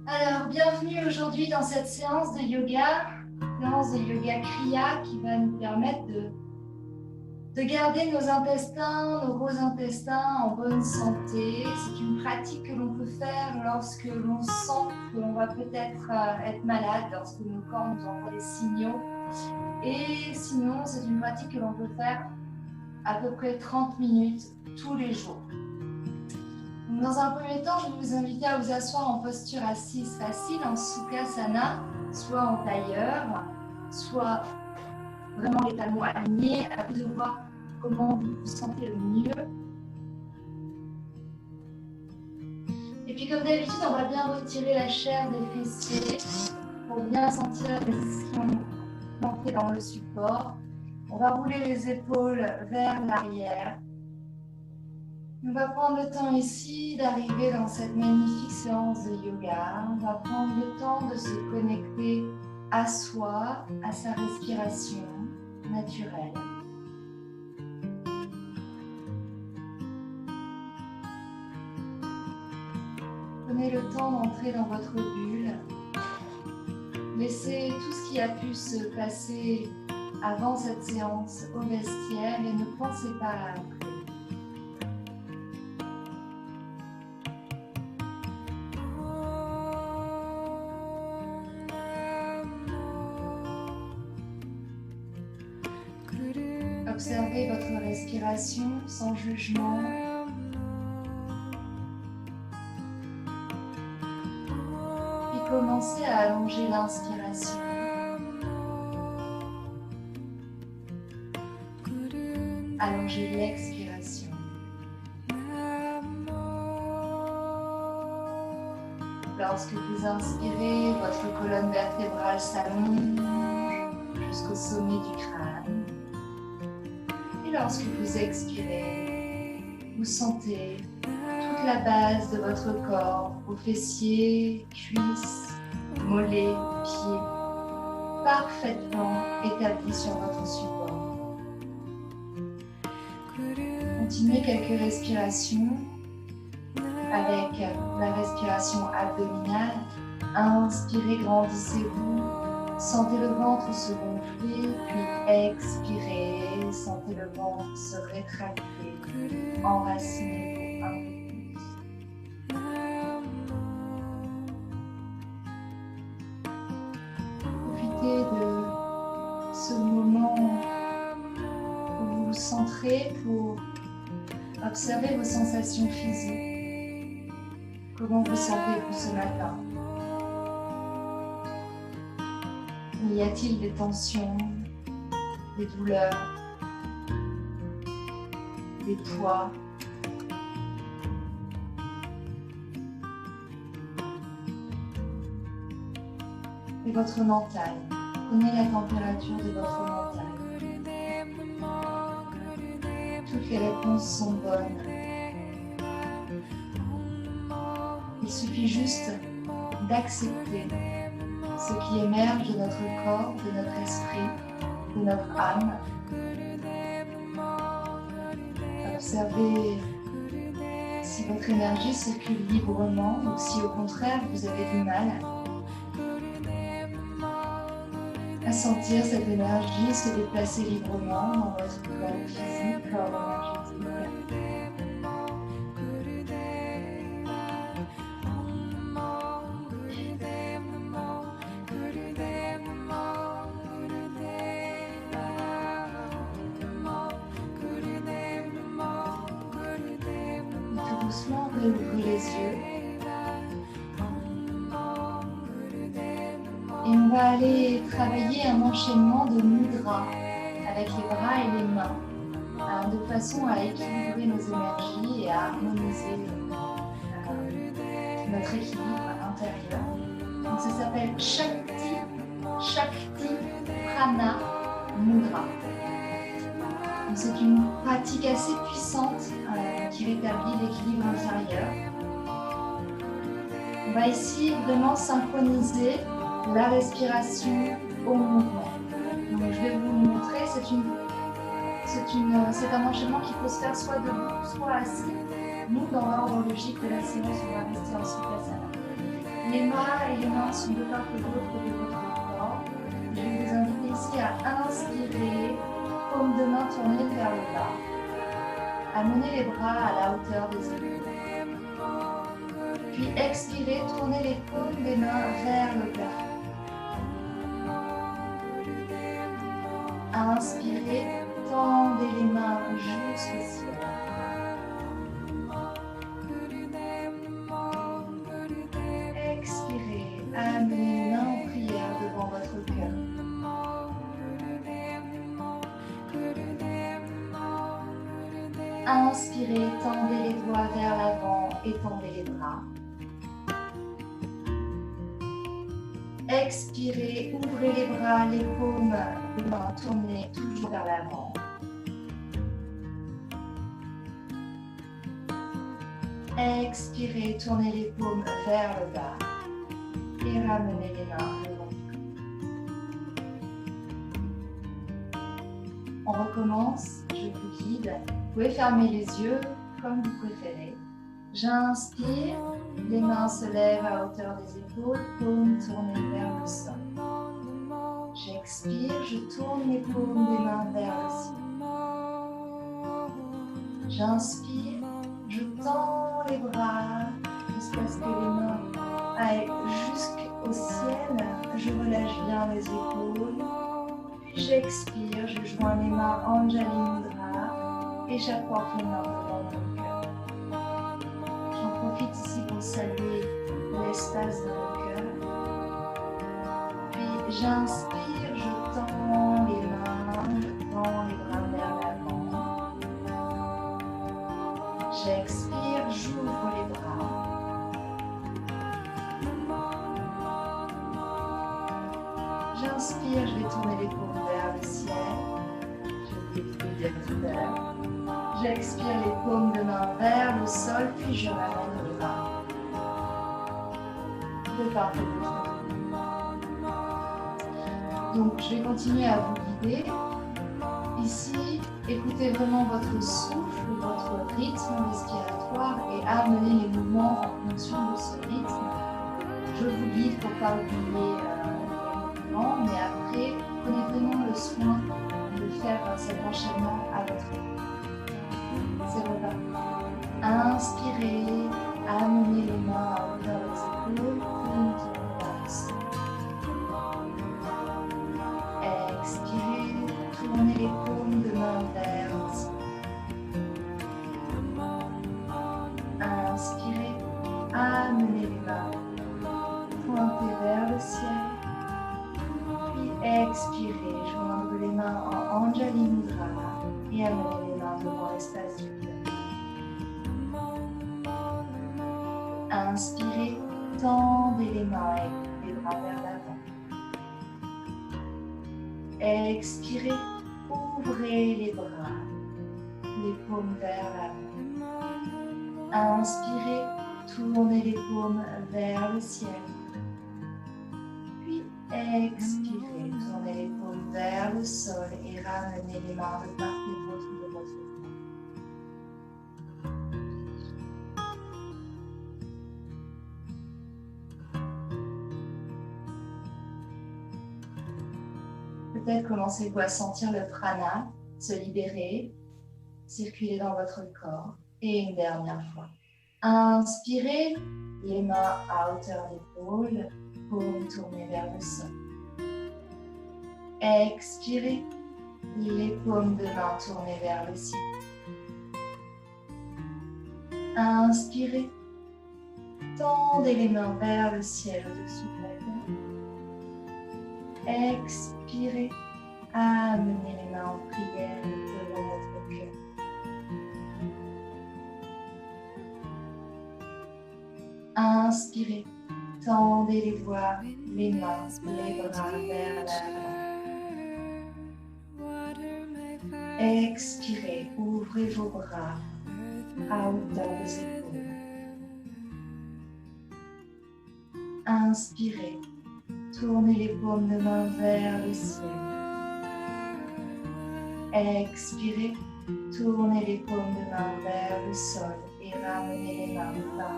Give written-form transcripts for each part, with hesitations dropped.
Alors, bienvenue aujourd'hui dans cette séance de yoga Kriya qui va nous permettre de garder nos intestins, nos gros intestins en bonne santé. C'est une pratique que l'on peut faire lorsque l'on sent que l'on va peut-être être malade, lorsque nos corps nous envoient des signaux. Et sinon, c'est une pratique que l'on peut faire à peu près 30 minutes tous les jours. Dans un premier temps, je vais vous inviter à vous asseoir en posture assise facile, en Sukhasana, soit en tailleur, soit vraiment les talons alignés. À vous de voir comment vous vous sentez le mieux. Et puis comme d'habitude, on va bien retirer la chair des fessiers pour bien sentir la pression montée dans le support. On va rouler les épaules vers l'arrière. On va prendre le temps ici d'arriver dans cette magnifique séance de yoga. On va prendre le temps de se connecter à soi, à sa respiration naturelle. Prenez le temps d'entrer dans votre bulle. Laissez tout ce qui a pu se passer avant cette séance au vestiaire et ne pensez pas à après. Observez votre respiration sans jugement. Puis commencez à allonger l'inspiration. Allongez l'expiration. Lorsque vous inspirez, votre colonne vertébrale s'allonge jusqu'au sommet du crâne. Et lorsque vous expirez, vous sentez toute la base de votre corps, vos fessiers, cuisses, mollets, pieds, parfaitement établis sur votre support. Continuez quelques respirations avec la respiration abdominale. Inspirez, grandissez-vous. Sentez le ventre se gonfler, puis expirez. Sentez le ventre se rétracter. Enracinez-vous un peu plus. Profitez de ce moment où vous vous centrez pour observer vos sensations physiques. Comment vous sentez-vous ce matin? Y a-t-il des tensions, des douleurs, des poids? Et votre mental, prenez la température de votre mental. Toutes les réponses sont bonnes. Il suffit juste d'accepter ce qui émerge de notre corps, de notre esprit, de notre âme. Observez si votre énergie circule librement ou si au contraire vous avez du mal à sentir cette énergie se déplacer librement dans votre corps physique, corps énergétique. Doucement, réouvrez les yeux. Et on va aller travailler un enchaînement de mudras avec les bras et les mains, de façon à équilibrer nos énergies et à harmoniser notre équilibre intérieur. Donc ça s'appelle Shakti Prana Mudra. C'est une pratique assez puissante qui rétablit l'équilibre intérieur. On va ici vraiment synchroniser la respiration au mouvement. Donc, je vais vous le montrer. C'est un enchaînement qui peut se faire soit debout, soit assis. Nous, dans l'ordre logique de la séance, on va rester en Sukhasana. Les bras et les mains sont de part et d'autre de votre corps. Je vais vous inviter ici à inspirer, paume de main tournée vers le bas. Amenez les bras à la hauteur des épaules. Puis expirez, tournez les paumes des mains vers le plafond. Inspirez, tendez les mains jusqu'au ciel. Expirez, amenez les mains en prière devant votre cœur. Inspirez, tendez les doigts vers l'avant et tendez les bras. Expirez, ouvrez les bras, les paumes, les mains tournez toujours vers l'avant. Expirez, tournez les paumes vers le bas et ramenez les mains devant le corps. On recommence, je vous guide. Vous pouvez fermer les yeux comme vous préférez. J'inspire, les mains se lèvent à hauteur des épaules, paumes tournées vers le sol. J'expire, je tourne les paumes des mains vers le ciel. J'inspire, je tends les bras jusqu'à ce que les mains aillent jusqu'au ciel. Je relâche bien les épaules. Puis j'expire, je joins les mains Anjali Mudra et j'apporte les mains devant mon cœur. J'en profite ici pour saluer l'espace de mon cœur. Puis j'inspire, je tends les mains, je tends les bras vers l'avant. J'expire, j'ouvre les bras. J'inspire, je vais tourner les paumes vers le ciel. Je vais vous le dire tout à l'heure. J'expire les paumes de main vers le sol, puis je ramène les mains de part et d'autre. Donc, je vais continuer à vous guider. Ici, écoutez vraiment votre souffle, votre rythme respiratoire et amenez les mouvements en fonction de ce rythme. Je vous guide pour ne pas oublier les mouvements, mais après, prenez vraiment le soin de faire cet enchaînement à votre rythme. C'est reparti. Inspirez, amenez les mains à hauteur des épaules, tournez vers le sol. Expirez, tournez les paumes de main vers le ciel. Inspirez, amenez les mains, pointez vers le ciel. Puis expirez, joindre les mains en Anjali Mudra et amenez les mains devant l'espace du cœur. Inspirez, tendez les mains et les bras vers l'avant. Expirez, ouvrez les bras, les paumes vers l'avant. Inspirez, tournez les paumes vers le ciel. Puis expirez, tournez les paumes vers le sol et ramenez les mains de part et d'autre de votre corps. Peut-être commencez-vous à sentir le prana se libérer, circuler dans votre corps. Et une dernière fois. Inspirez, les mains à hauteur d'épaule, paumes tournées vers le sol. Expirez, les paumes de main tournées vers le ciel. Inspirez, tendez les mains vers le ciel au-dessus de la tête. Expirez, amenez les mains en prière devant votre cœur. Inspirez, tendez les doigts, les mains, les bras vers l'avant. Expirez, ouvrez vos bras à hauteur des épaules. Inspirez, tournez les paumes de main vers le ciel. Expirez, tournez les paumes de main vers le sol et ramenez les mains par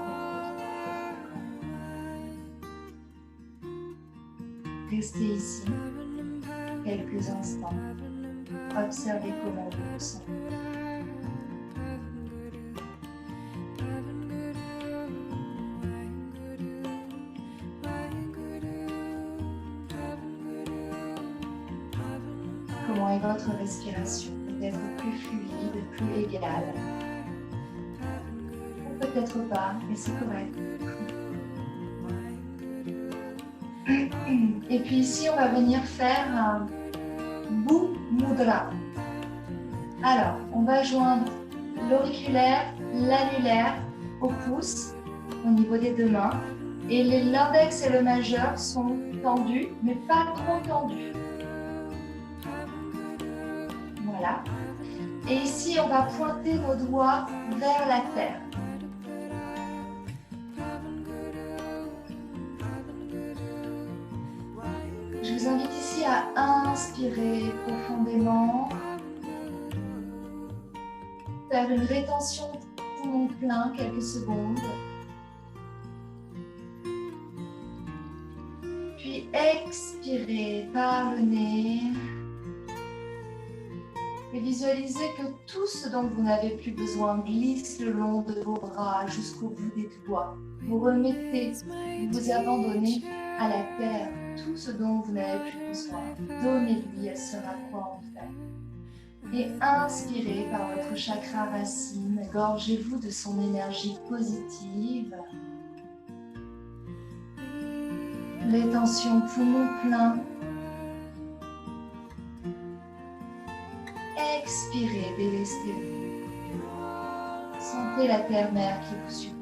restez ici quelques instants. Observez comment vous vous sentez. Comment est votre respiration? Peut-être plus fluide, plus égale. Ou peut-être pas, mais c'est correct. Et puis ici, on va venir faire un Bu Mudra. Alors, on va joindre l'auriculaire, l'annulaire au pouce, au niveau des deux mains. Et l'index et le majeur sont tendus, mais pas trop tendus. Voilà. Et ici, on va pointer nos doigts vers la terre. Je vous invite ici à inspirer profondément. Faire une rétention de poumon plein, quelques secondes. Puis expirer par le nez. Et visualisez que tout ce dont vous n'avez plus besoin glisse le long de vos bras jusqu'au bout des doigts. Vous remettez, vous vous abandonnez à la terre. Tout ce dont vous n'avez plus besoin. Donnez-lui, elle sera quoi en fait. Et inspirez par votre chakra racine. Gorgez-vous de son énergie positive. Rétention poumon plein. Expirez, délestez-vous. Sentez la terre-mère qui vous supporte.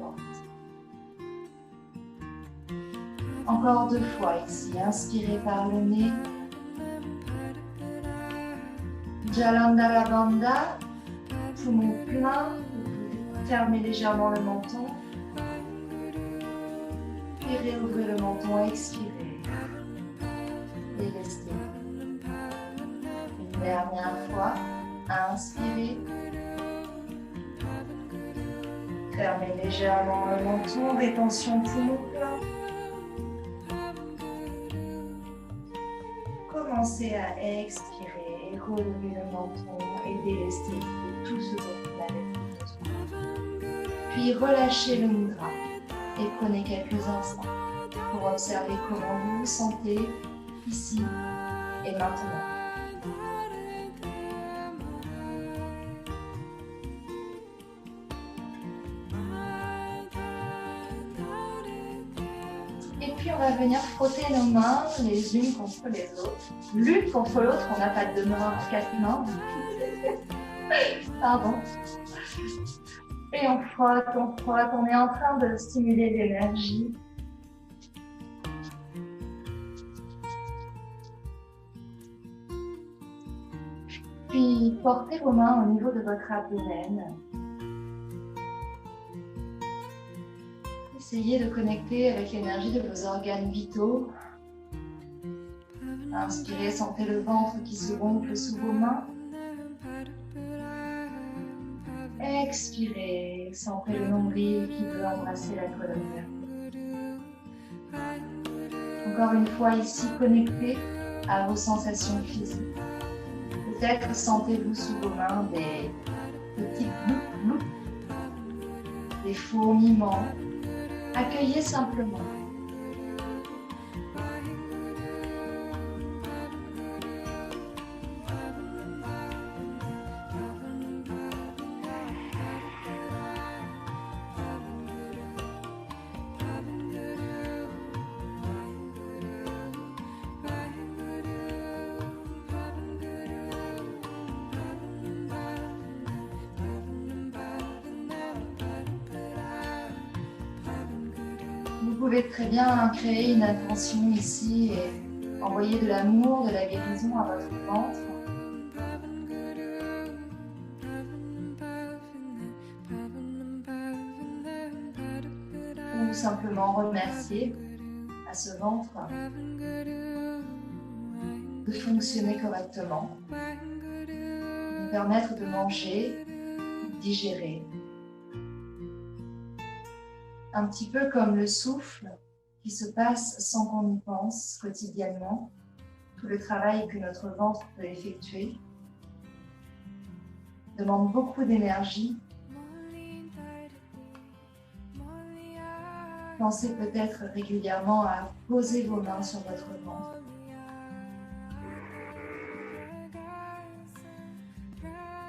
Encore 2 fois ici. Inspirez par le nez. Jalandhara Bandha. Poumon plein. Fermez légèrement le menton. Puis réouvrez le menton. Expirez. Délestez. Une dernière fois. Inspirez. Fermez légèrement le menton. Rétention poumon plein. Commencez à expirer, relevez le menton et délester tout ce dont vous n'avez plus besoin. Puis relâchez le mudra et prenez quelques instants pour observer comment vous vous sentez ici et maintenant. Et puis on va venir frotter nos mains les unes contre les autres. L'une contre l'autre, on n'a pas de mains, 4 mains. Pardon. Et on frotte, on est en train de stimuler l'énergie. Puis portez vos mains au niveau de votre abdomen. Essayez de connecter avec l'énergie de vos organes vitaux. Inspirez, sentez le ventre qui se gonfle sous vos mains. Expirez, sentez le nombril qui veut embrasser la colonne vertébrale. Encore une fois ici, connectez à vos sensations physiques. Peut-être sentez-vous sous vos mains des petits bloup-bloup, des fourmillements. Accueillez simplement. Vous pouvez très bien créer une intention ici et envoyer de l'amour, de la guérison à votre ventre. Ou simplement remercier à ce ventre de fonctionner correctement, de nous permettre de manger, de digérer. Un petit peu comme le souffle qui se passe sans qu'on y pense quotidiennement, tout le travail que notre ventre peut effectuer, demande beaucoup d'énergie. Pensez peut-être régulièrement à poser vos mains sur votre ventre.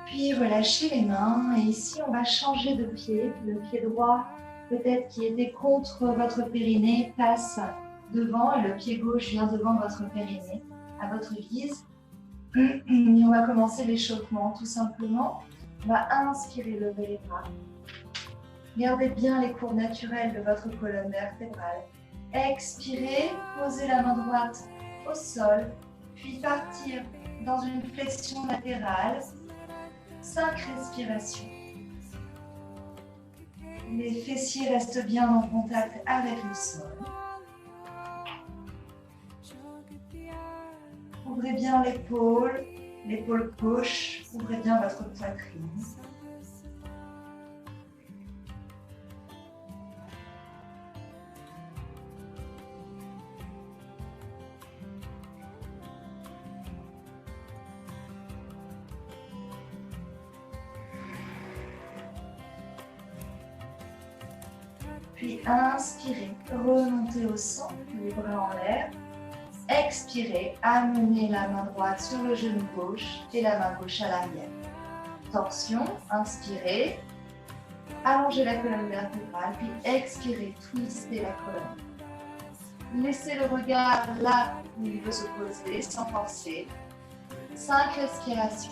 Puis relâchez les mains et ici on va changer de pied. Le pied droit, peut-être qui était contre votre périnée, passe devant et le pied gauche vient devant votre périnée, à votre guise. Et on va commencer l'échauffement tout simplement. On va inspirer, lever les bras. Gardez bien les courbes naturelles de votre colonne vertébrale. Expirez, posez la main droite au sol, puis partir dans une flexion latérale. 5 respirations. Les fessiers restent bien en contact avec le sol. Ouvrez bien l'épaule gauche, ouvrez bien votre poitrine. Puis inspirez, remontez au centre, les bras en l'air. Expirez, amenez la main droite sur le genou gauche et la main gauche à l'arrière. Torsion, inspirez, allongez la colonne vertébrale, puis expirez, twistez la colonne. Laissez le regard là où il veut se poser, sans forcer. 5 respirations.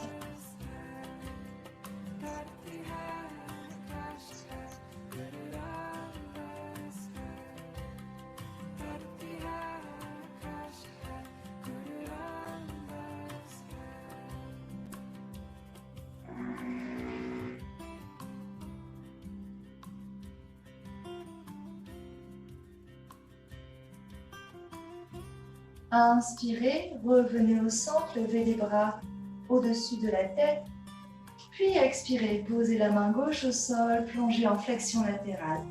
Inspirez, revenez au centre, levez les bras au-dessus de la tête. Puis expirez, posez la main gauche au sol, plongez en flexion latérale.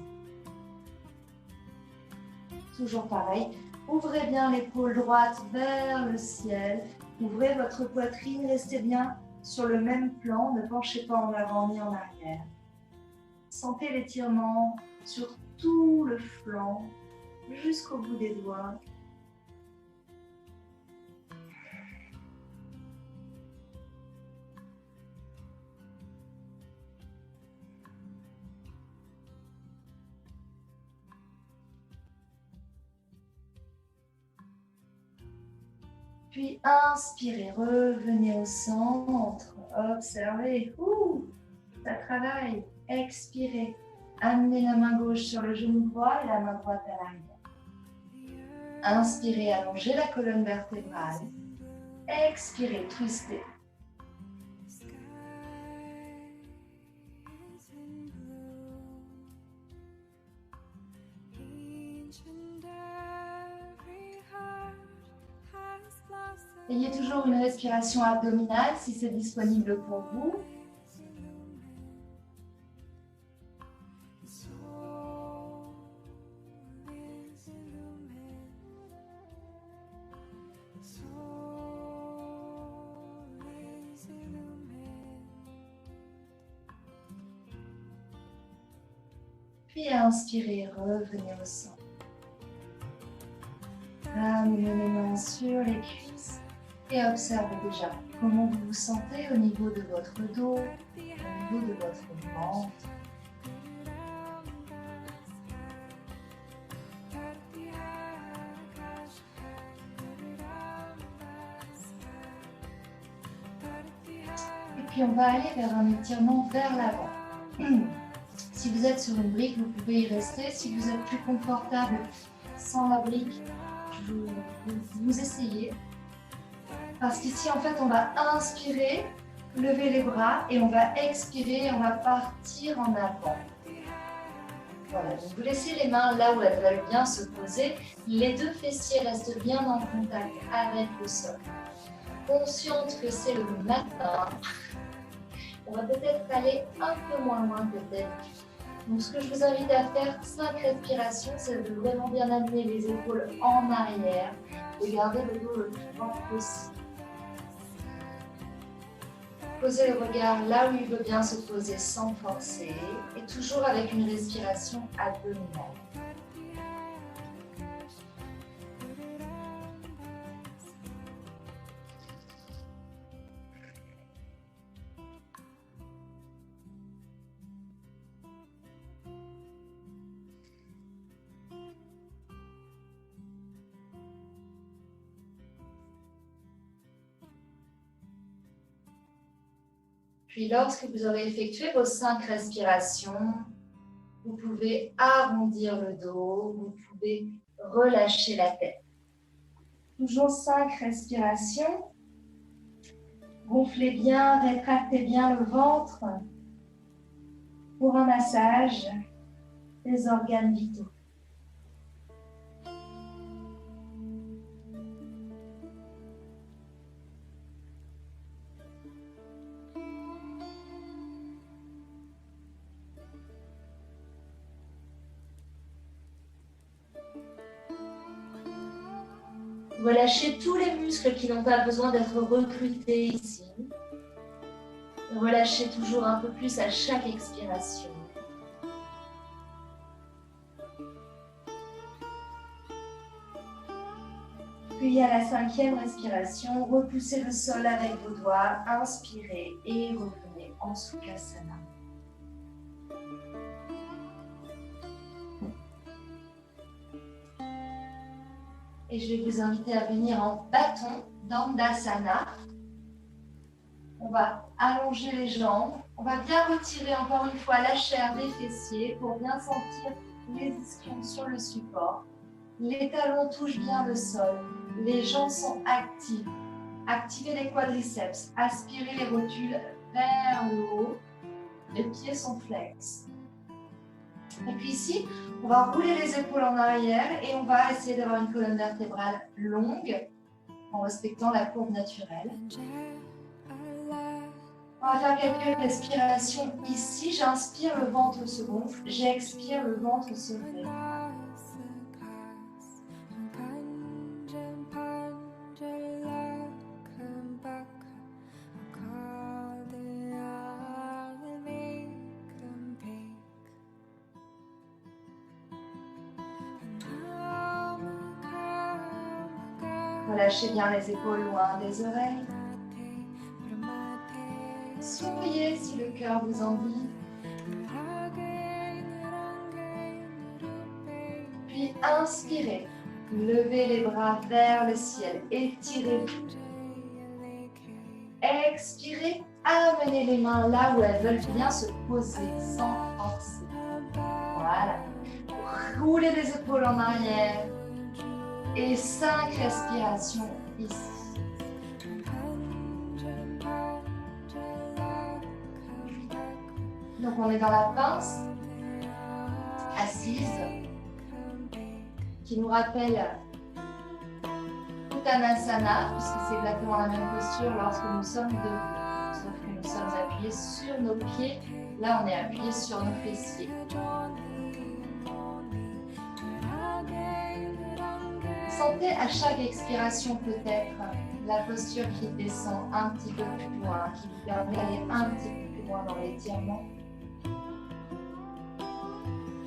Toujours pareil, ouvrez bien l'épaule droite vers le ciel. Ouvrez votre poitrine, restez bien sur le même plan, ne penchez pas en avant ni en arrière. Sentez l'étirement sur tout le flanc, jusqu'au bout des doigts. Puis inspirez, revenez au centre, observez, ça travaille. Expirez, amenez la main gauche sur le genou droit et la main droite à l'arrière. Inspirez, allongez la colonne vertébrale. Expirez, twistez. Ayez toujours une respiration abdominale si c'est disponible pour vous. Puis inspirez, revenez au centre. Ramenez les mains sur les cuisses. Et observez déjà comment vous vous sentez au niveau de votre dos, au niveau de votre ventre. Et puis on va aller vers un étirement vers l'avant. Si vous êtes sur une brique, vous pouvez y rester. Si vous êtes plus confortable sans la brique, vous essayez. Parce qu'ici, en fait, on va inspirer, lever les bras et on va expirer, on va partir en avant. Voilà, donc vous laissez les mains là où elles veulent bien se poser. Les deux fessiers restent bien en contact avec le sol. Consciente que c'est le matin, on va peut-être aller un peu moins loin que d'habitude. Donc, ce que je vous invite à faire, 5 respirations, c'est de vraiment bien amener les épaules en arrière, de garder le dos le plus droit possible. Posez le regard là où il veut bien se poser sans forcer, et toujours avec une respiration abdominale. Puis lorsque vous aurez effectué vos 5 respirations, vous pouvez arrondir le dos, vous pouvez relâcher la tête. Toujours 5 respirations. Gonflez bien, rétractez bien le ventre pour un massage des organes vitaux. Relâchez tous les muscles qui n'ont pas besoin d'être recrutés ici. Relâchez toujours un peu plus à chaque expiration. Puis à la 5e respiration, repoussez le sol avec vos doigts, inspirez et revenez en Sukhasana. Et je vais vous inviter à venir en bâton d'Andasana. On va allonger les jambes. On va bien retirer encore une fois la chair des fessiers pour bien sentir les ischions sur le support. Les talons touchent bien le sol. Les jambes sont actives. Activez les quadriceps. Aspirez les rotules vers le haut. Les pieds sont flex. Et puis ici, on va rouler les épaules en arrière et on va essayer d'avoir une colonne vertébrale longue en respectant la courbe naturelle. On va faire quelques respirations ici. J'inspire, le ventre se gonfle. J'expire, le ventre se rétrécit. Relâchez bien les épaules loin des oreilles. Souriez si le cœur vous en dit. Puis inspirez. Levez les bras vers le ciel. Étirez-vous. Expirez. Amenez les mains là où elles veulent bien se poser sans forcer. Voilà. Roulez les épaules en arrière. Et 5 respirations ici. Donc on est dans la pince assise qui nous rappelle Uttanasana, puisque c'est exactement la même posture lorsque nous sommes debout, sauf que nous sommes appuyés sur nos pieds. Là on est appuyé sur nos fessiers. Sentez à chaque expiration peut-être la posture qui descend un petit peu plus loin, qui vous permet d'aller un petit peu plus loin dans l'étirement.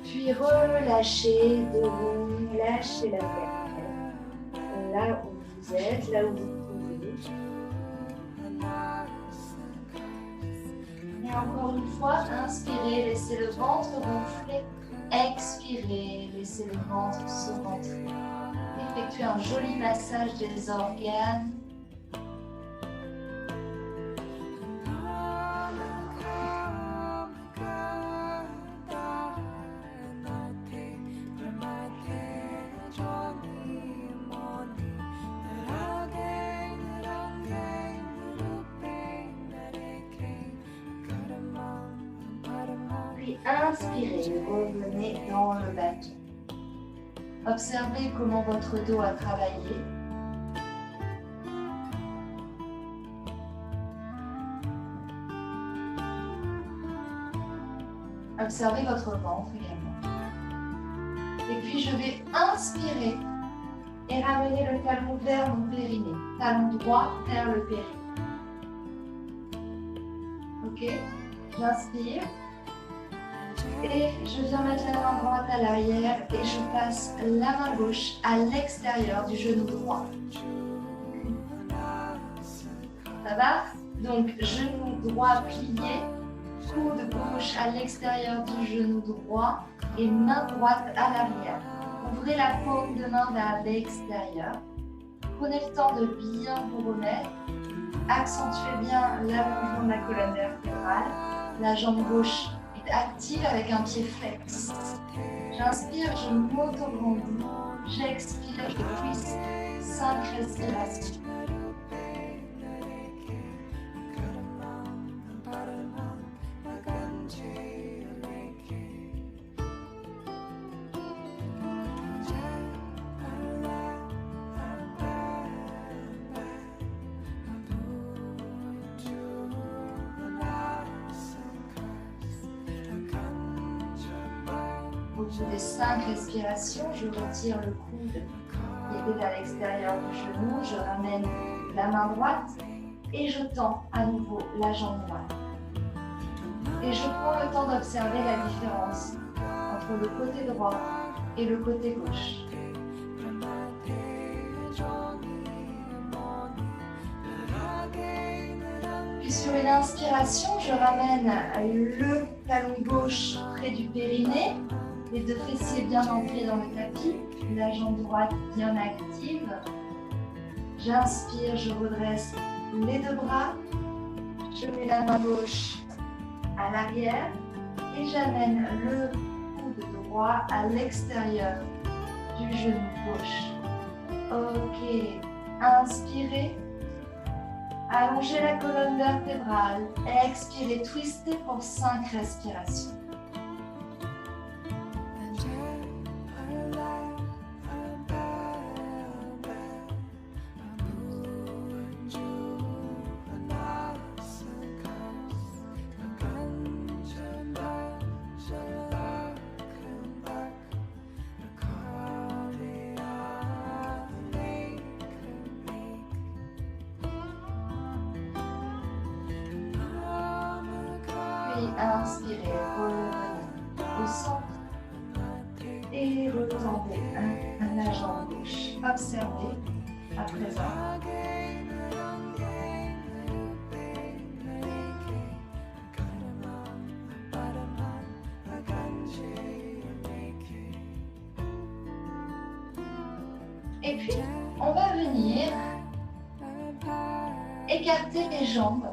Puis relâchez debout, lâchez la tête. Là où vous êtes, là où vous pouvez. Et encore une fois, inspirez, laissez le ventre gonfler. Expirez, laissez le ventre se rentrer. Effectuez un joli massage des organes. Puis inspirez, revenez dans le bâton. Observez comment votre dos a travaillé. Observez votre ventre également. Et puis je vais inspirer et ramener le talon vers mon périnée. Talon droit vers le périnée. Ok? J'inspire. Et je viens mettre la main droite à l'arrière et je passe la main gauche à l'extérieur du genou droit. Ça va? Donc genou droit plié, coude gauche à l'extérieur du genou droit et main droite à l'arrière. Ouvrez la paume de main vers l'extérieur. Prenez le temps de bien vous remettre. Accentuez bien l'allongement de la colonne vertébrale. La jambe gauche est active avec un pied flex. J'inspire, je m'auto-grandis. J'expire, je twist. 5 respirations. Au bout des 5 respirations, je retire le coude qui était à l'extérieur du genou. Je ramène la main droite et je tends à nouveau la jambe droite. Et je prends le temps d'observer la différence entre le côté droit et le côté gauche. Puis sur une inspiration, je ramène le talon gauche près du périnée. Les deux fessiers bien ancrés dans le tapis, la jambe droite bien active. J'inspire, je redresse les deux bras. Je mets la main gauche à l'arrière et j'amène le coude droit à l'extérieur du genou gauche. Ok, inspirez. Allongez la colonne vertébrale. Expirez, twistez pour 5 respirations. Inspirez, revenez au centre et retendez la jambe gauche. Observez à présent. Et puis, on va venir écarter les jambes.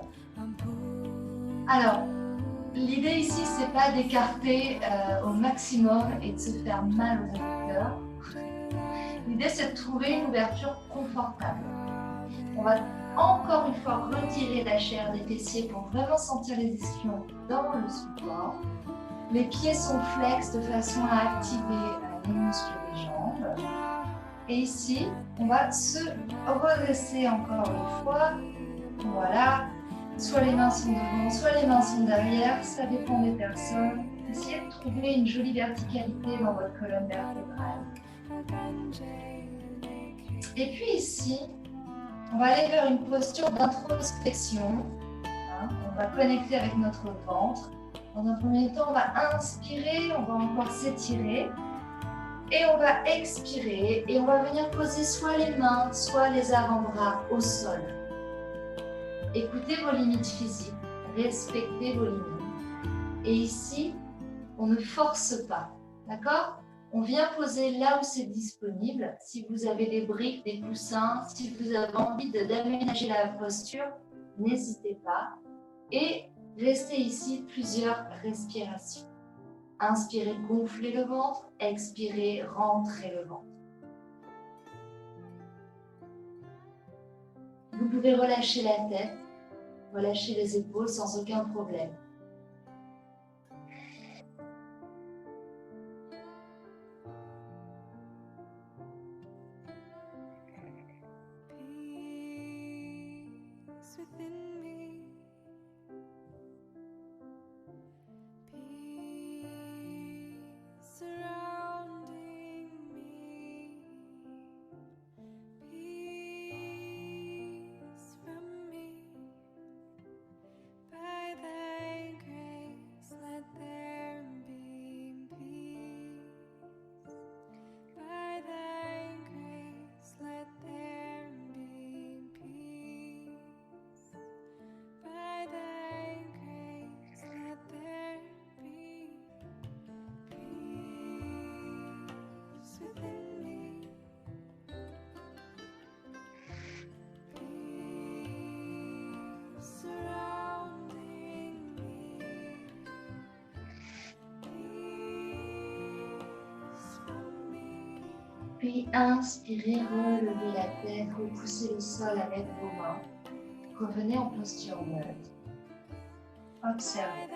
Alors, l'idée ici, c'est pas d'écarter au maximum et de se faire mal aux adducteurs. L'idée, c'est de trouver une ouverture confortable. On va encore une fois retirer la chair des fessiers pour vraiment sentir les ischions dans le support. Les pieds sont flex de façon à activer les muscles des jambes. Et ici, on va se redresser encore une fois. Voilà. Soit les mains sont devant, soit les mains sont derrière, ça dépend des personnes. Essayez de trouver une jolie verticalité dans votre colonne vertébrale. Et puis ici, on va aller vers une posture d'introspection. On va connecter avec notre ventre. Dans un premier temps, on va inspirer, on va encore s'étirer. Et on va expirer et on va venir poser soit les mains, soit les avant-bras au sol. Écoutez vos limites physiques, respectez vos limites. Et ici, on ne force pas, d'accord? On vient poser là où c'est disponible. Si vous avez des briques, des coussins, si vous avez envie d'aménager la posture, n'hésitez pas. Et restez ici plusieurs respirations. Inspirez, gonflez le ventre. Expirez, rentrez le ventre. Vous pouvez relâcher la tête. Relâchez les épaules sans aucun problème. Puis inspirez, relevez la tête, repoussez le sol avec vos mains. Revenez en posture neutre. Observez.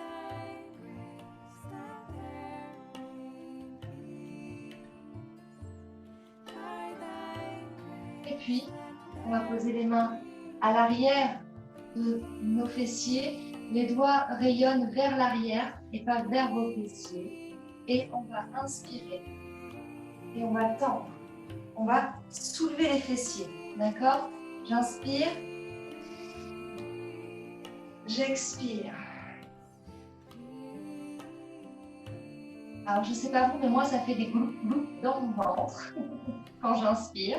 Et puis, on va poser les mains à l'arrière de nos fessiers. Les doigts rayonnent vers l'arrière et pas vers vos fessiers. Et on va inspirer. Et on va tendre. On va soulever les fessiers. D'accord? J'inspire. J'expire. Alors, je ne sais pas vous, mais moi, ça fait des gloup gloup dans mon ventre quand j'inspire.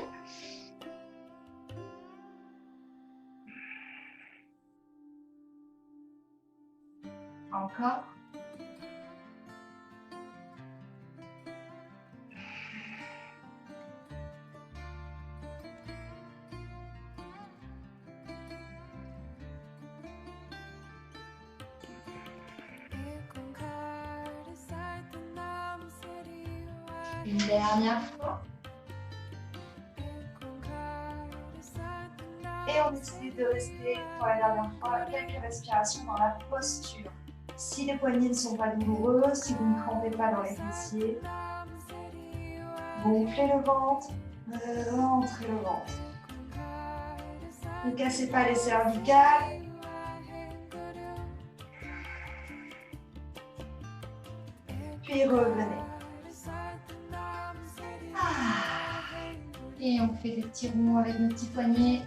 Encore. Une dernière fois. Et on décide de rester pour la dernière fois quelques respirations dans la posture. Si les poignets ne sont pas douloureux, si vous ne crampez pas dans les fessiers, gonflez le ventre, rentrez le ventre. Ne cassez pas les cervicales. Puis revenez. Et on fait des petits ronds avec nos petits poignets.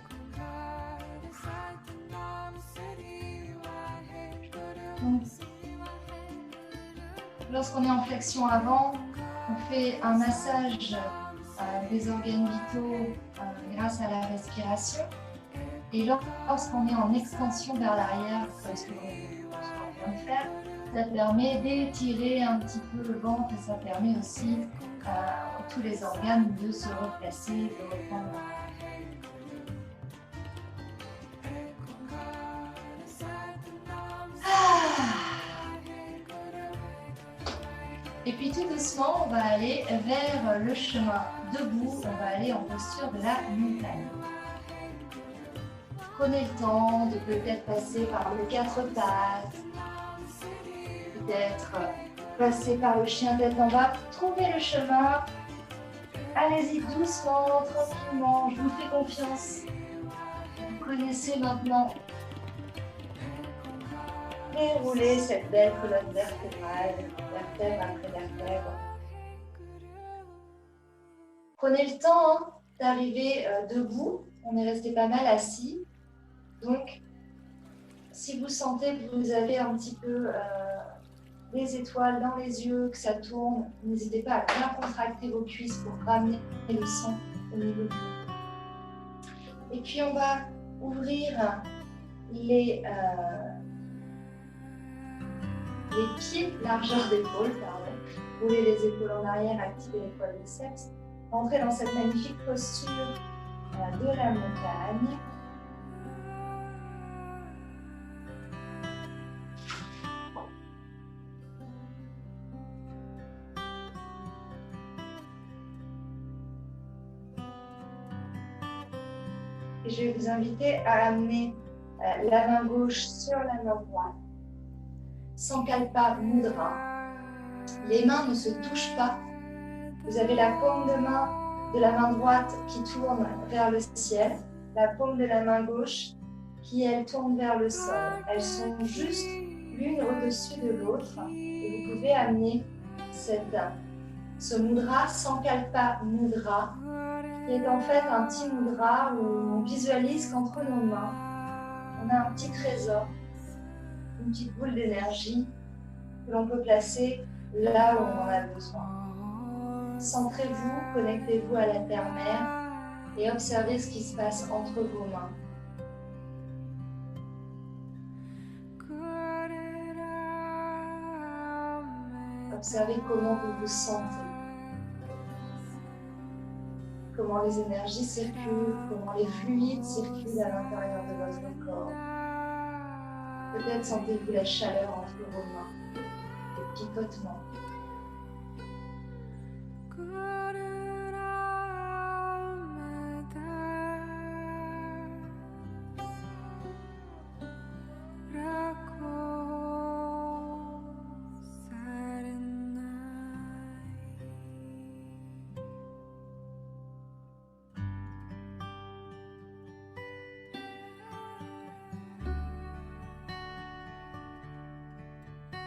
Lorsqu'on est en flexion avant, on fait un massage des organes vitaux grâce à la respiration. Et lorsqu'on est en extension vers l'arrière, comme ce qu'on vient de faire, ça permet d'étirer un petit peu le ventre et ça permet aussi à tous les organes de se replacer, de reprendre. Et puis tout doucement, on va aller vers le chemin debout, on va aller en posture de la montagne. Prenez le temps de peut-être passer par les quatre pattes, peut-être passer par le chien tête en bas, trouvez le chemin. Allez-y doucement, tranquillement, je vous fais confiance. Vous connaissez maintenant. Déroulez cette belle colonne vertébrale, vertèbre après vertèbre. Prenez le temps d'arriver debout. On est resté pas mal assis. Donc, si vous sentez que vous avez un petit peu des étoiles dans les yeux, que ça tourne, n'hésitez pas à bien contracter vos cuisses pour ramener le sang au niveau du dos. Et puis, on va ouvrir les pieds, largeur d'épaule, pardon. Rouler les épaules en arrière, activer les quadriceps. Entrez dans cette magnifique posture de la montagne. Et je vais vous inviter à amener la main gauche sur la main droite. Sankalpa Mudra. Les mains ne se touchent pas. Vous avez la paume de main de la main droite qui tourne vers le ciel, la paume de la main gauche qui, elle, tourne vers le sol. Elles sont juste l'une au-dessus de l'autre et vous pouvez amener ce mudra, Sankalpa Mudra, qui est en fait un petit mudra où on visualise qu'entre nos mains, on a un petit trésor, une petite boule d'énergie que l'on peut placer là où on en a besoin. Centrez-vous, connectez-vous à la terre-mère et observez ce qui se passe entre vos mains. Observez comment vous vous sentez. Comment les énergies circulent, comment les fluides circulent à l'intérieur de votre corps. Peut-être sentez-vous la chaleur entre vos mains, le picotement.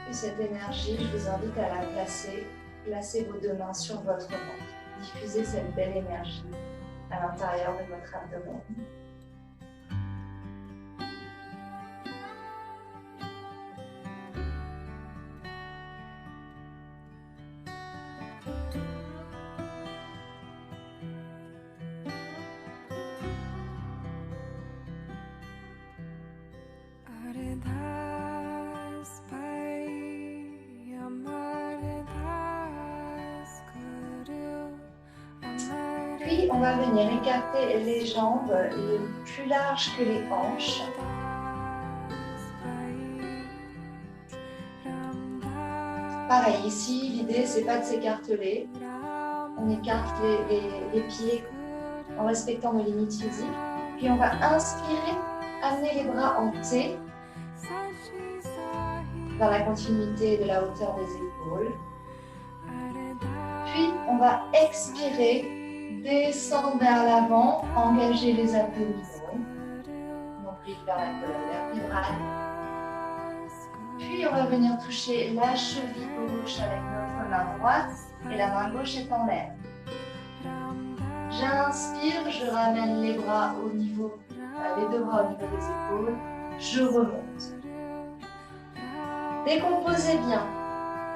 Puis cette énergie, je vous invite à la placer. Placez vos deux mains sur votre ventre. Diffusez cette belle énergie à l'intérieur de votre abdomen. Puis, on va venir écarter les jambes le plus large que les hanches. Pareil, ici, l'idée, c'est pas de s'écarteler. On écarte les pieds en respectant nos limites physiques. Puis, on va inspirer, amener les bras en T dans la continuité de la hauteur des épaules. Puis, on va expirer. Descendre vers l'avant, engager les abdominaux, nombril vers la colonne vertébrale. Puis on va venir toucher la cheville gauche avec notre main droite et la main gauche est en l'air. J'inspire, je ramène les bras au niveau, les deux bras au niveau des épaules, je remonte. Décomposez bien.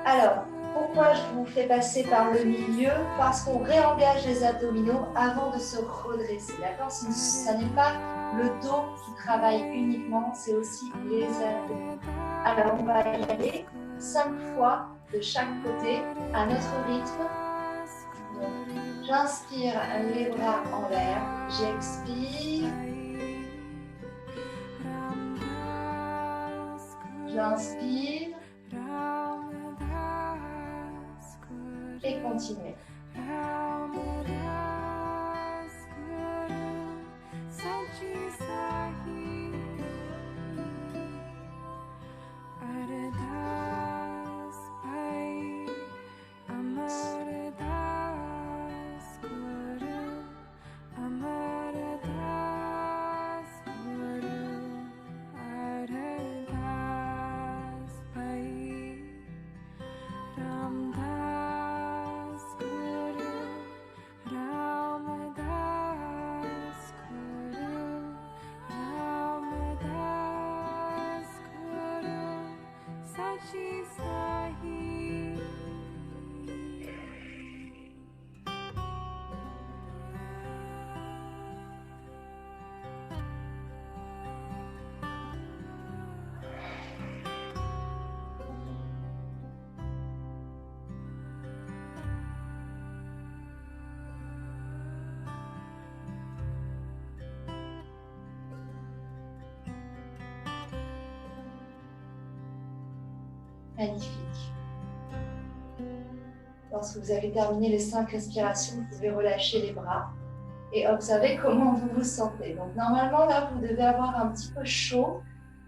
Alors, pourquoi je vous fais passer par le milieu? Parce qu'on réengage les abdominaux avant de se redresser. D'accord? Ce n'est pas le dos qui travaille uniquement, c'est aussi les abdos. Alors, on va y aller 5 fois de chaque côté à notre rythme. J'inspire les bras en l'air, j'expire. J'inspire. Et continuez. Magnifique. Lorsque vous avez terminé les 5 respirations, vous pouvez relâcher les bras et observer comment vous vous sentez. Donc normalement, là, vous devez avoir un petit peu chaud.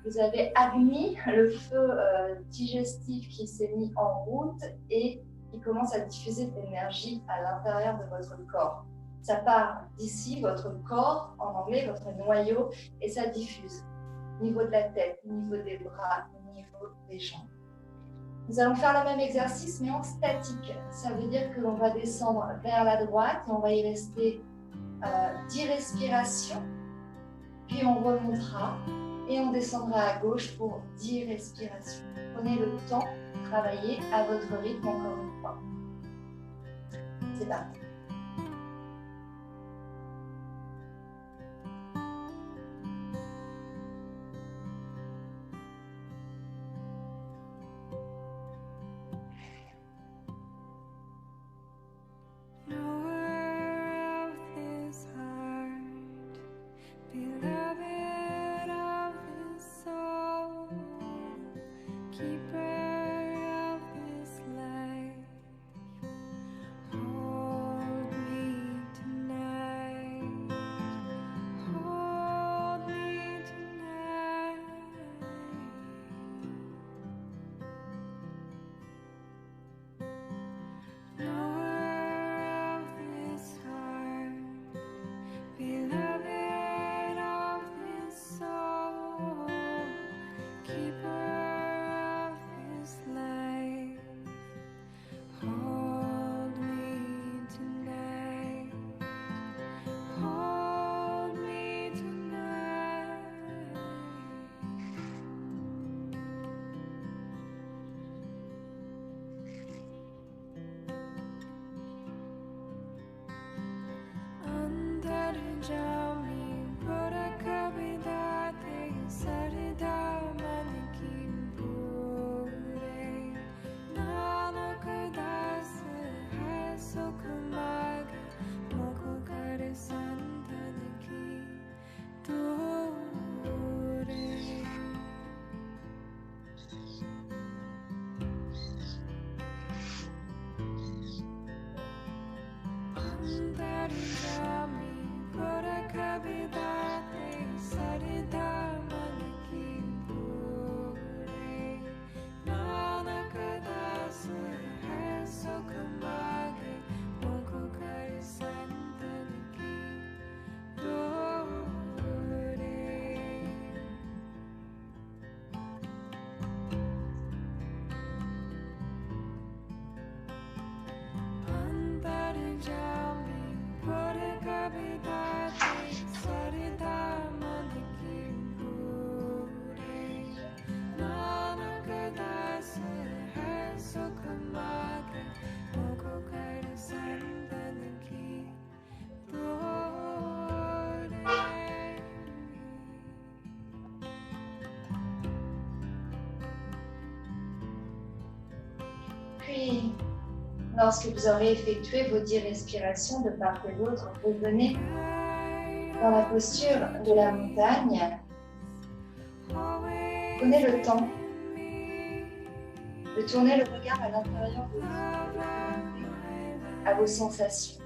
Vous avez admis le feu digestif qui s'est mis en route et qui commence à diffuser de l'énergie à l'intérieur de votre corps. Ça part d'ici, votre corps, en anglais, votre noyau, et ça diffuse au niveau de la tête, au niveau des bras, au niveau des jambes. Nous allons faire le même exercice, mais en statique. Ça veut dire que l'on va descendre vers la droite et on va y rester 10 respirations. Puis on remontera et on descendra à gauche pour 10 respirations. Prenez le temps de travailler à votre rythme encore une fois. C'est parti. Keeper of this life, Puis, lorsque vous aurez effectué vos 10 respirations de part et d'autre, revenez dans la posture de la montagne. Prenez le temps de tourner le regard à l'intérieur de vous, à vos sensations.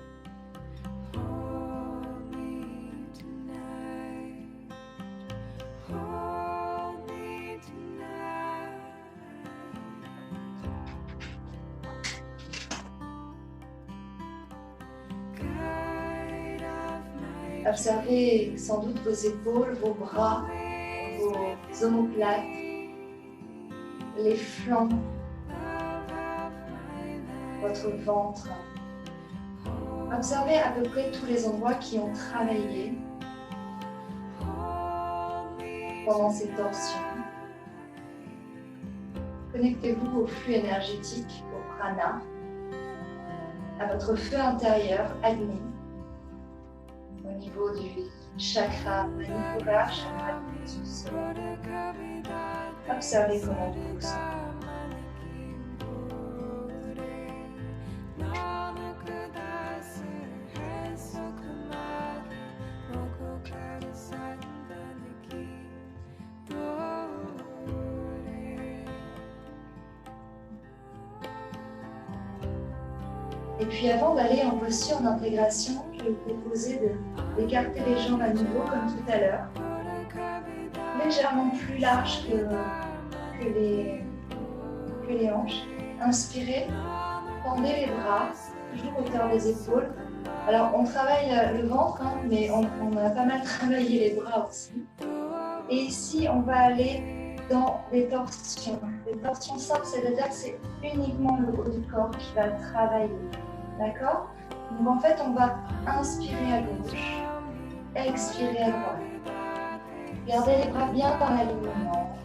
Observez sans doute vos épaules, vos bras, vos omoplates, les flancs, votre ventre. Observez à peu près tous les endroits qui ont travaillé pendant ces torsions. Connectez-vous au flux énergétique, au prana, à votre feu intérieur, Agni, au niveau du chakra Manipura, chakra du sous-sol. Observez comment vous vous sentez. Et puis avant d'aller en posture d'intégration, je vais vous proposer d'écarter les jambes à nouveau comme tout à l'heure. Légèrement plus large que les hanches. Inspirez, tendez les bras, toujours hauteur des épaules. Alors on travaille le ventre, hein, mais on a pas mal travaillé les bras aussi. Et ici on va aller dans les torsions. Les torsions simples, c'est-à-dire que c'est uniquement le haut du corps qui va travailler. D'accord? Donc en fait, on va inspirer à gauche, expirer à droite. Gardez les bras bien dans l'alignement.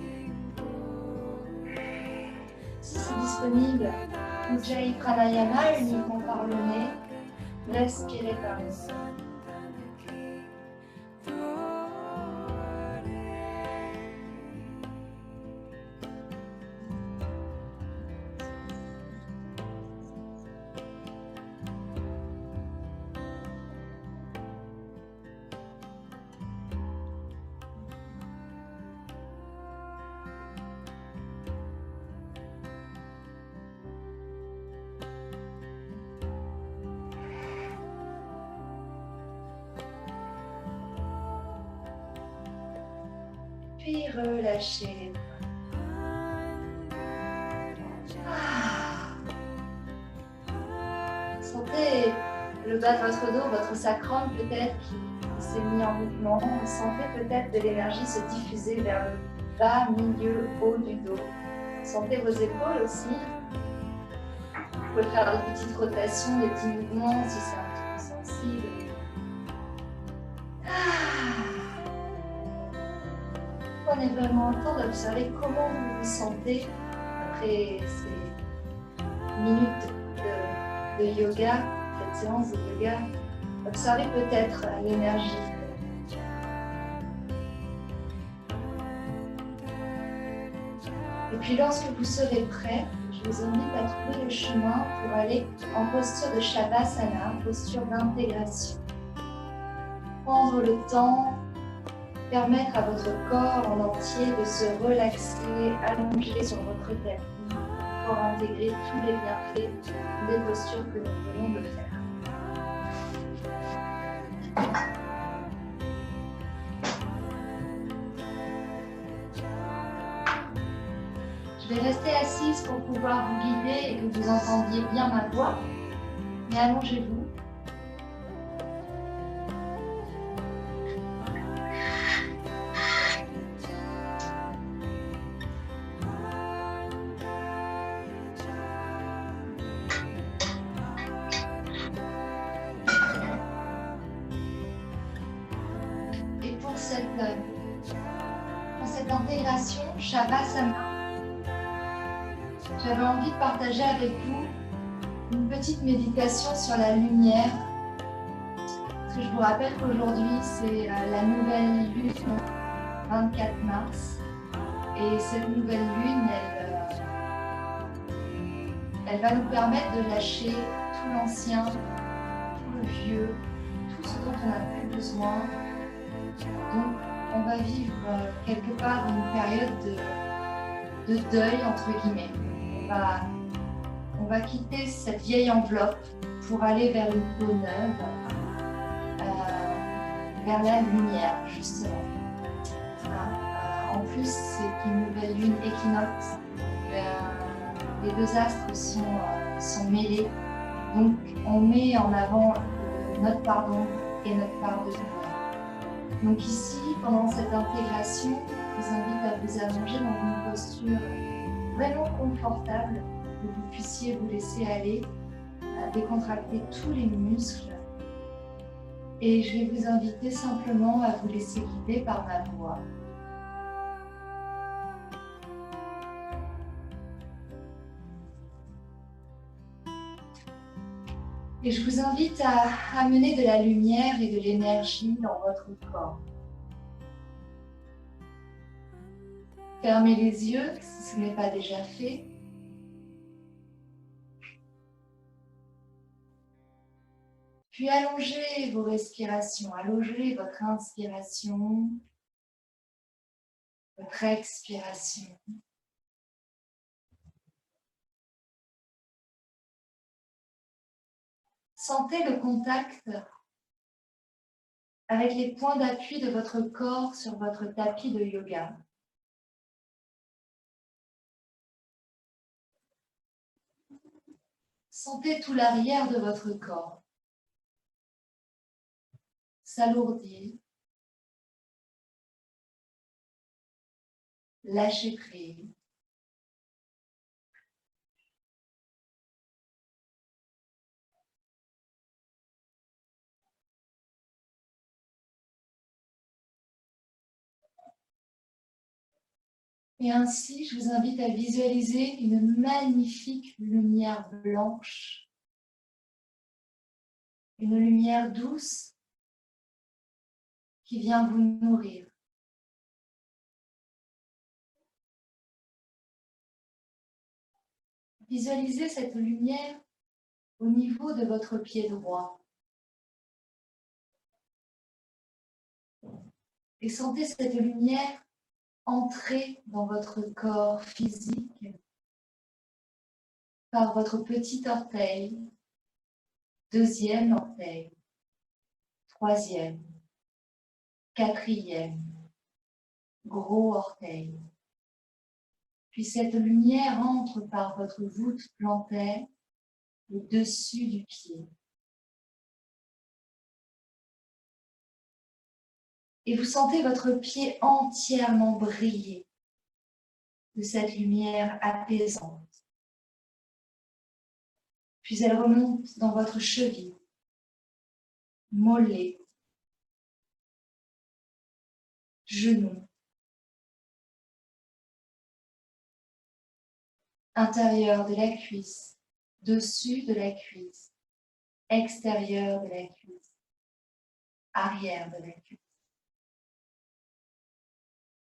Si c'est disponible, Ujjayi Pranayama uniquement par le nez, respirez par le nez. Puis relâchez les bras. Sentez le bas de votre dos, votre sacrum peut-être qui s'est mis en mouvement. Sentez peut-être de l'énergie se diffuser vers le bas, milieu, haut du dos. Sentez vos épaules aussi. Vous pouvez faire des petites rotations, des petits mouvements si c'est un petit peu sensible. Prenez vraiment le temps d'observer comment vous vous sentez après ces minutes de yoga, cette séance de yoga. Observez peut-être l'énergie. Et puis lorsque vous serez prêt, je vous invite à trouver le chemin pour aller en posture de Shavasana, posture d'intégration. Prendre le temps, permettre à votre corps en entier de se relaxer, allonger sur votre tapis pour intégrer tous les bienfaits des postures que nous venons de faire. Je vais rester assise pour pouvoir vous guider et que vous entendiez bien ma voix. Mais allongez-vous. Et pour cette intégration Shavasana, j'avais envie de partager avec vous une petite méditation sur la lumière. Parce que je vous rappelle qu'aujourd'hui, c'est la nouvelle lune, 24 mars. Et cette nouvelle lune, elle va nous permettre de lâcher tout l'ancien, tout le vieux, tout ce dont on n'a plus besoin. Donc, on va vivre quelque part une période de deuil, entre guillemets. On va quitter cette vieille enveloppe pour aller vers une peau neuve, vers la lumière, justement. En plus, c'est une nouvelle lune équinoxe. Les deux astres sont mêlés. Donc, on met en avant notre part d'ombre et notre part de lumière. Donc ici, pendant cette intégration, je vous invite à vous allonger dans une posture vraiment confortable, où vous puissiez vous laisser aller, décontracter tous les muscles. Et je vais vous inviter simplement à vous laisser guider par ma voix. Et je vous invite à amener de la lumière et de l'énergie dans votre corps. Fermez les yeux si ce n'est pas déjà fait. Puis allongez vos respirations, allongez votre inspiration, votre expiration. Sentez le contact avec les points d'appui de votre corps sur votre tapis de yoga. Sentez tout l'arrière de votre corps s'alourdir, lâcher prise. Et ainsi, je vous invite à visualiser une magnifique lumière blanche, une lumière douce qui vient vous nourrir. Visualisez cette lumière au niveau de votre pied droit. Et sentez cette lumière entrer dans votre corps physique par votre petit orteil, deuxième orteil, troisième, quatrième, gros orteil. Puis cette lumière entre par votre voûte plantaire, le dessus du pied. Et vous sentez votre pied entièrement briller de cette lumière apaisante. Puis elle remonte dans votre cheville, mollet, genou, intérieur de la cuisse, dessus de la cuisse, extérieur de la cuisse, arrière de la cuisse.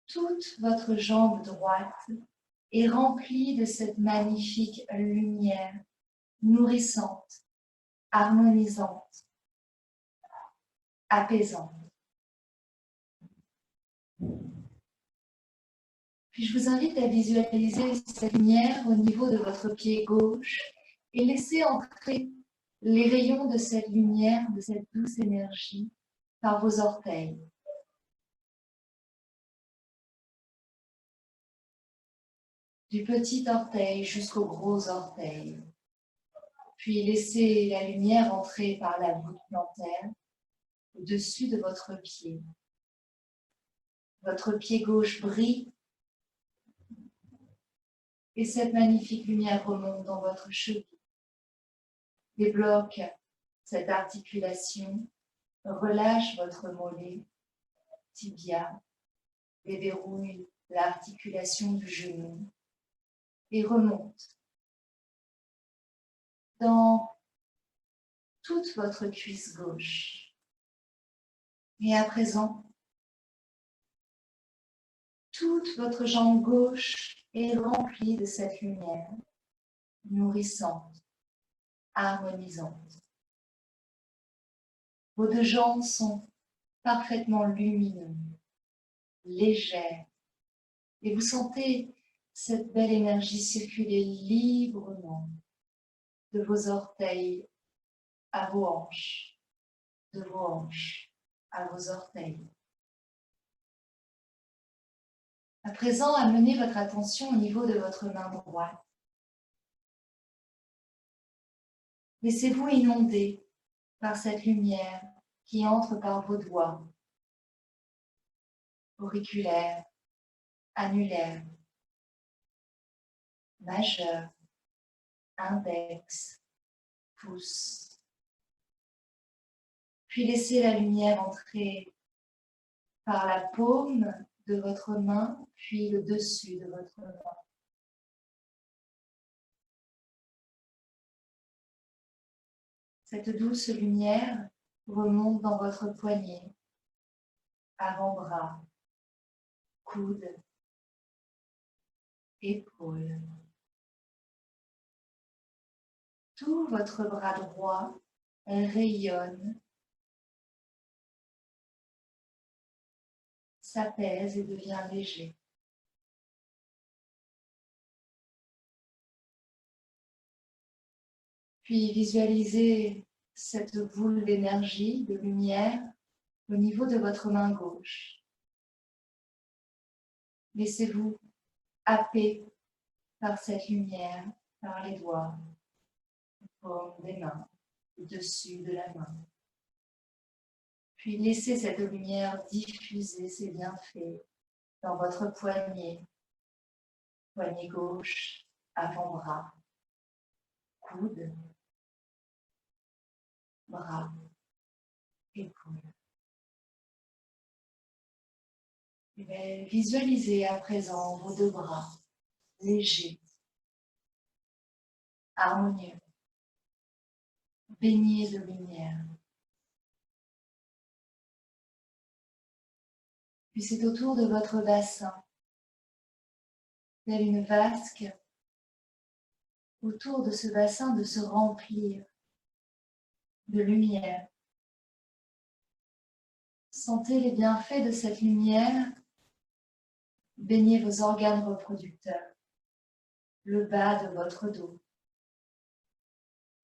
Toute votre jambe droite est remplie de cette magnifique lumière nourrissante, harmonisante, apaisante. Puis je vous invite à visualiser cette lumière au niveau de votre pied gauche et laisser entrer les rayons de cette lumière, de cette douce énergie par vos orteils. Du petit orteil jusqu'au gros orteil. Puis laissez la lumière entrer par la voûte plantaire au-dessus de votre pied. Votre pied gauche brille et cette magnifique lumière remonte dans votre cheville. Débloque cette articulation, relâche votre mollet, tibia, déverrouille l'articulation du genou et remonte dans toute votre cuisse gauche. Et à présent, toute votre jambe gauche est remplie de cette lumière nourrissante, harmonisante. Vos deux jambes sont parfaitement lumineuses, légères, et vous sentez cette belle énergie circuler librement de vos orteils à vos hanches, de vos hanches à vos orteils. À présent, amenez votre attention au niveau de votre main droite. Laissez-vous inonder par cette lumière qui entre par vos doigts, auriculaires, annulaires, majeurs, index, pouce. Puis laissez la lumière entrer par la paume de votre main, puis le dessus de votre main. Cette douce lumière remonte dans votre poignet, avant-bras, coude, épaule. Tout votre bras droit rayonne, s'apaise et devient léger. Puis visualisez cette boule d'énergie, de lumière au niveau de votre main gauche. Laissez-vous happer par cette lumière, par les doigts, les paumes des mains, le dessus de la main. Puis laissez cette lumière diffuser ses bienfaits dans votre poignet, poignet gauche, avant-bras, coude, bras, épaule. Visualisez à présent vos deux bras légers, harmonieux, baignés de lumière. Puis c'est autour de votre bassin, tel une vasque, autour de ce bassin de se remplir de lumière. Sentez les bienfaits de cette lumière baigner vos organes reproducteurs, le bas de votre dos,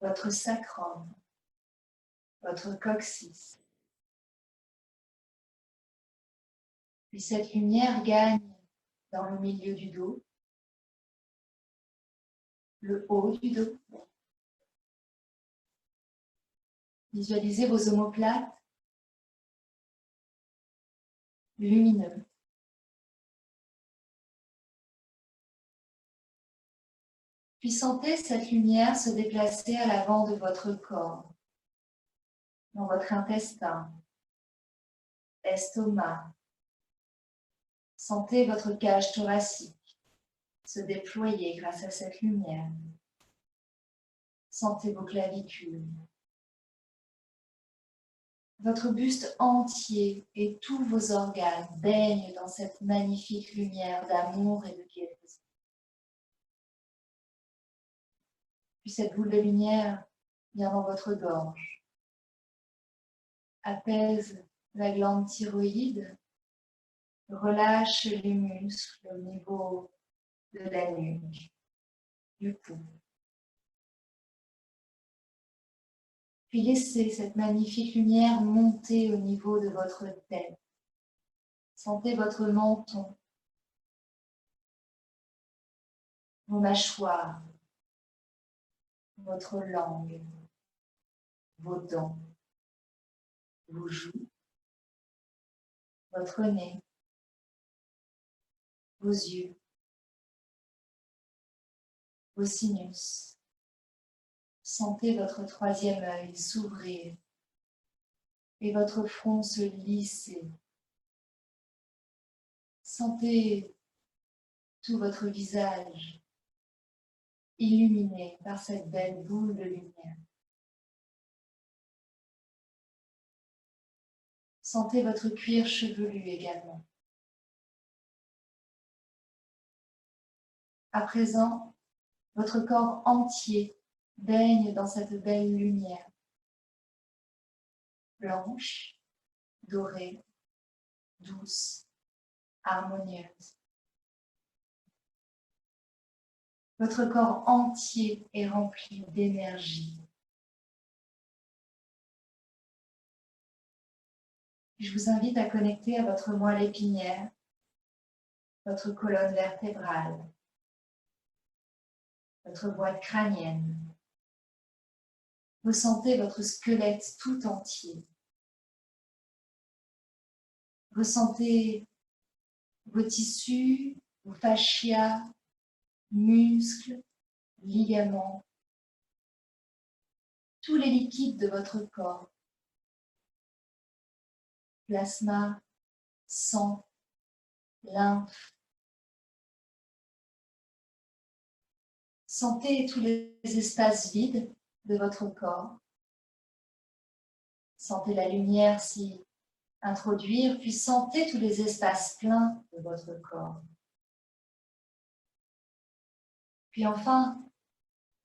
votre sacrum, votre coccyx. Puis cette lumière gagne dans le milieu du dos, le haut du dos. Visualisez vos omoplates lumineux. Puis sentez cette lumière se déplacer à l'avant de votre corps, dans votre intestin, estomac. Sentez votre cage thoracique se déployer grâce à cette lumière. Sentez vos clavicules. Votre buste entier et tous vos organes baignent dans cette magnifique lumière d'amour et de guérison. Puis cette boule de lumière vient dans votre gorge, apaise la glande thyroïde, relâche les muscles au niveau de la nuque, du cou. Puis laissez cette magnifique lumière monter au niveau de votre tête. Sentez votre menton, vos mâchoires, votre langue, vos dents, vos joues, votre nez, vos yeux, vos sinus. Sentez votre troisième œil s'ouvrir et votre front se lisser. Sentez tout votre visage illuminé par cette belle boule de lumière. Sentez votre cuir chevelu également. À présent, votre corps entier baigne dans cette belle lumière. Blanche, dorée, douce, harmonieuse. Votre corps entier est rempli d'énergie. Je vous invite à connecter à votre moelle épinière, votre colonne vertébrale, votre boîte crânienne. Ressentez votre squelette tout entier. Ressentez vos tissus, vos fascias, muscles, ligaments, tous les liquides de votre corps. Plasma, sang, lymphe. Sentez tous les espaces vides de votre corps. Sentez la lumière s'y introduire, puis sentez tous les espaces pleins de votre corps. Puis enfin,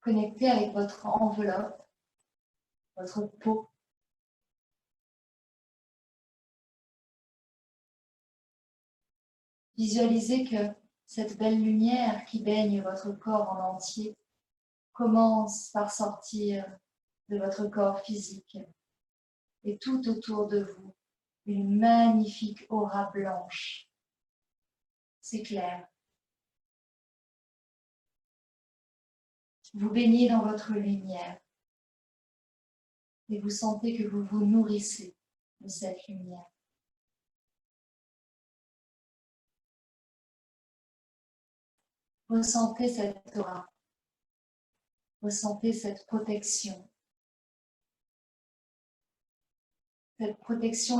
connectez avec votre enveloppe, votre peau. Visualisez que cette belle lumière qui baigne votre corps en entier commence par sortir de votre corps physique et tout autour de vous, une magnifique aura blanche s'éclaire. Vous baignez dans votre lumière et vous sentez que vous vous nourrissez de cette lumière. Ressentez cette aura, ressentez cette protection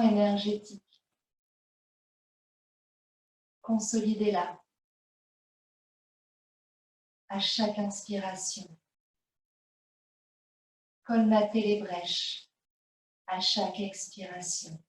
énergétique. Consolidez-la à chaque inspiration. Colmatez les brèches à chaque expiration.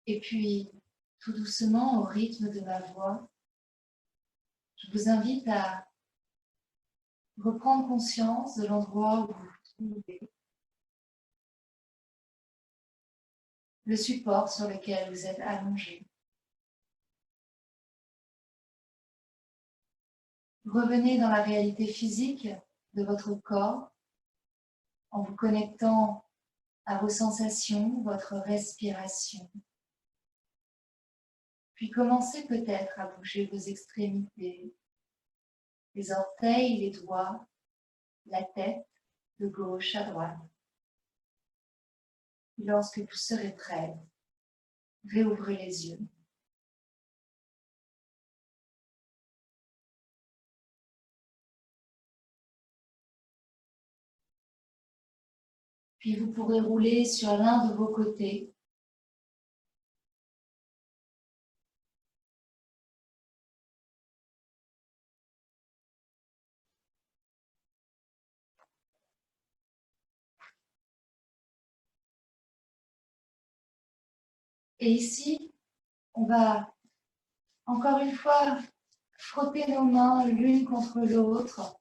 Et puis, tout doucement, au rythme de ma voix, je vous invite à reprendre conscience de l'endroit où vous vous trouvez, le support sur lequel vous êtes allongé. Revenez dans la réalité physique de votre corps en vous connectant à vos sensations, votre respiration. Puis commencez peut-être à bouger vos extrémités, les orteils, les doigts, la tête de gauche à droite. Puis lorsque vous serez prêt, réouvrez les yeux. Puis vous pourrez rouler sur l'un de vos côtés. Et ici, on va Encore une fois, frotter nos mains l'une contre l'autre.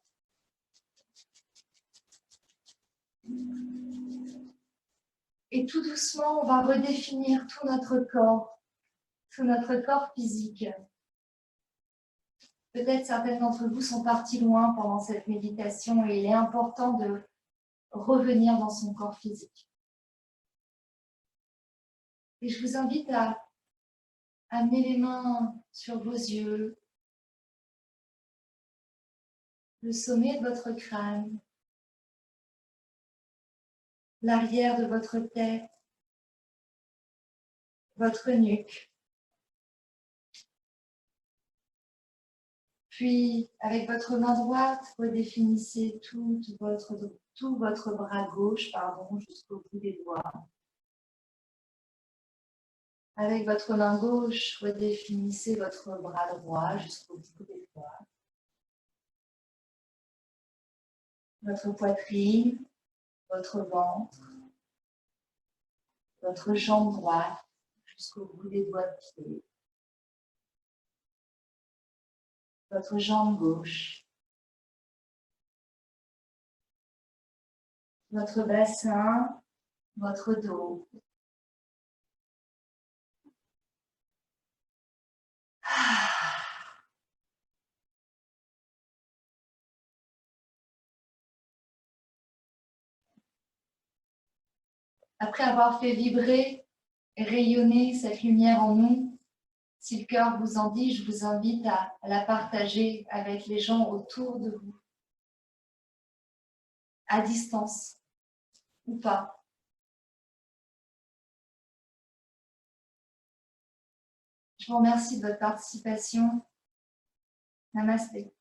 Et tout doucement, on va redéfinir tout notre corps physique. Peut-être certains d'entre vous sont partis loin pendant cette méditation et il est important de revenir dans son corps physique. Et je vous invite à amener les mains sur vos yeux, le sommet de votre crâne, l'arrière de votre tête, votre nuque. Puis, avec votre main droite, redéfinissez tout votre bras gauche, jusqu'au bout des doigts. Avec votre main gauche, redéfinissez votre bras droit jusqu'au bout des doigts. Votre poitrine, votre ventre, votre jambe droite jusqu'au bout des doigts de pied. Votre jambe gauche. Votre bassin, votre dos. Après avoir fait vibrer et rayonner cette lumière en nous, si le cœur vous en dit, je vous invite à la partager avec les gens autour de vous, à distance ou pas. Je vous remercie de votre participation. Namasté.